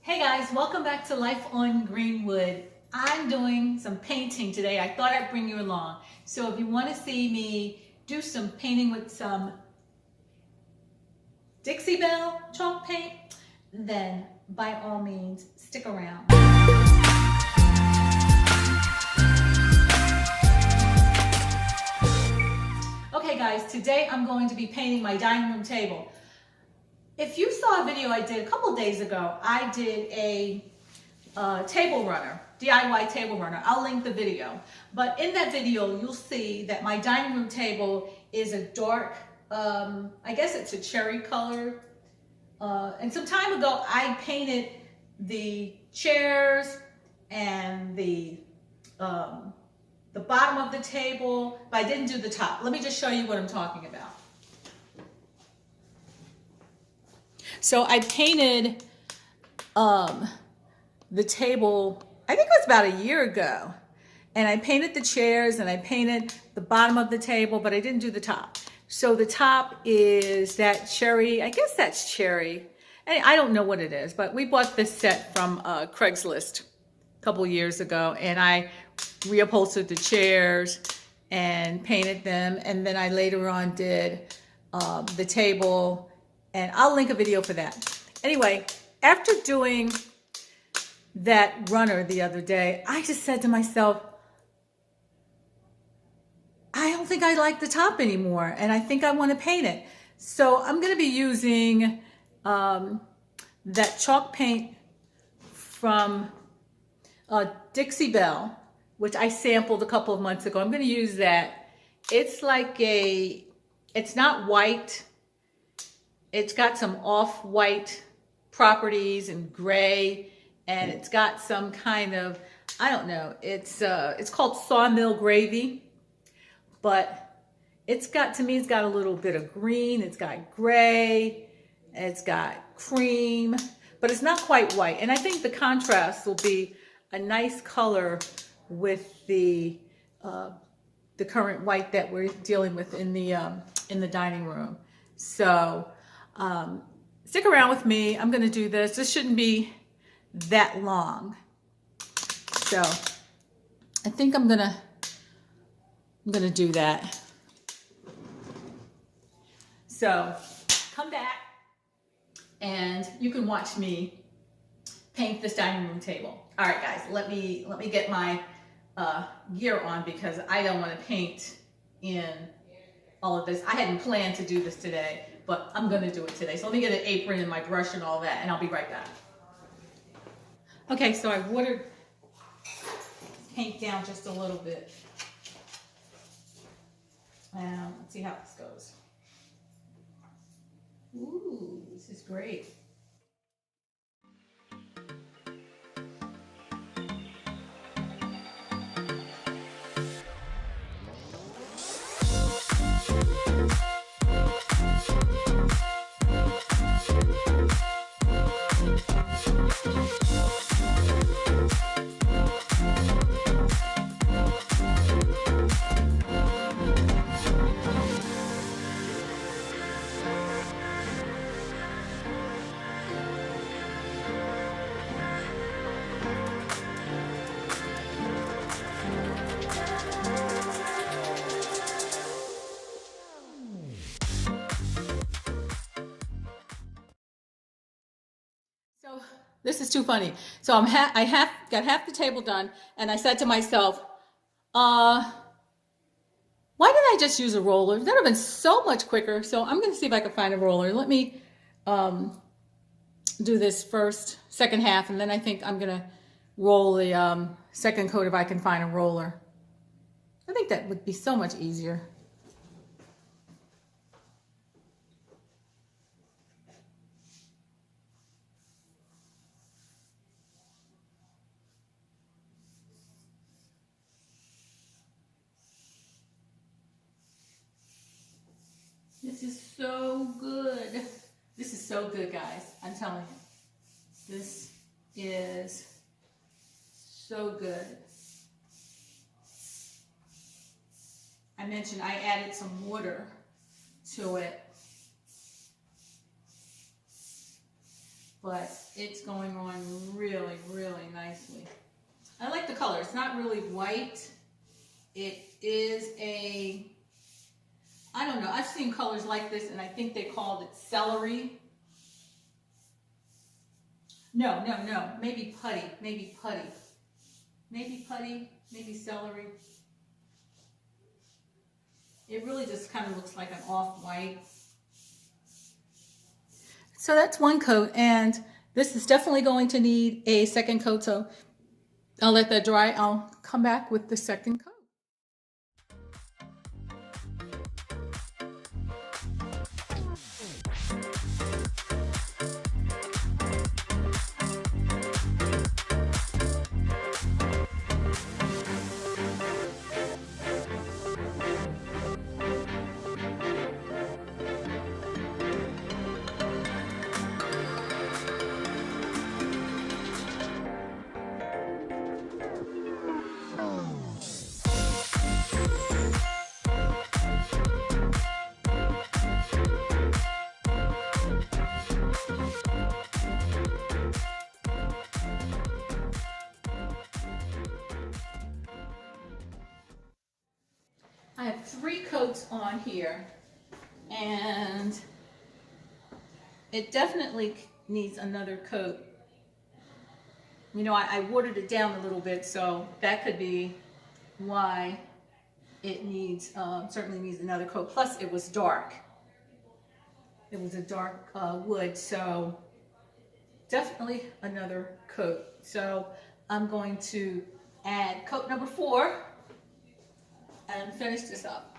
Hey guys, welcome back to Life on Greenwood. I'm doing some painting today. I thought I'd bring you along. So if you want to see me do some painting with some Dixie Belle chalk paint, then by all means, stick around. Okay guys, today I'm going to be painting my dining room table. If you saw a video I did a couple days ago, I did a table runner, DIY table runner. I'll link the video. But in that video, you'll see that my dining room table is a dark, I guess it's a cherry color. And some time ago, I painted the chairs and the bottom of the table, but I didn't do the top. Let me just show you what I'm talking about. So I painted the table, I think it was about a year ago. And I painted the chairs and I painted the bottom of the table, but I didn't do the top. So the top is that cherry, I guess that's cherry. And I don't know what it is, but we bought this set from Craigslist a couple years ago. And I reupholstered the chairs and painted them. And then I later on did the table. And I'll link a video for that. Anyway, after doing that runner the other day, I just said to myself, I don't think I like the top anymore, and I think I want to paint it. So I'm going to be using that chalk paint from Dixie Belle, which I sampled a couple of months ago. I'm going to use that. It's like it's not white. It's got some off-white properties and gray, and it's got some kind of, I don't know, it's called sawmill gravy, but it's got, to me, it's got a little bit of green, it's got gray, it's got cream, but it's not quite white. And I think the contrast will be a nice color with the current white that we're dealing with in the dining room. So stick around with me. I'm going to do this. This shouldn't be that long. So I think I'm going to do that. So come back and you can watch me paint this dining room table. All right, guys, let me get my gear on because I don't want to paint in all of this. I hadn't planned to do this today, but I'm going to do it today. So let me get an apron and my brush and all that, and I'll be right back. Okay, so I watered paint down just a little bit. And let's see how this goes. Ooh, this is great. So this is too funny. So I got half the table done, and I said to myself, why didn't I just use a roller? That would have been so much quicker. So I'm going to see if I can find a roller. Let me do this second half, and then I think I'm going to roll the second coat if I can find a roller. I think that would be so much easier. This is so good. This is so good, guys. I'm telling you. This is so good. I mentioned I added some water to it but it's going on really, really nicely. I like the color. It's not really white. It is a, I don't know. I've seen colors like this, and I think they called it celery. No. Maybe putty. Maybe putty. Maybe putty. Maybe celery. It really just kind of looks like an off-white. So that's one coat, and this is definitely going to need a second coat, so I'll let that dry. I'll come back with the second coat. I have 3 coats on here, and it definitely needs another coat. You know, I watered it down a little bit, so that could be why it needs, certainly needs another coat. Plus, it was dark. It was a dark wood, so definitely another coat. So I'm going to add coat number 4 and finish this up.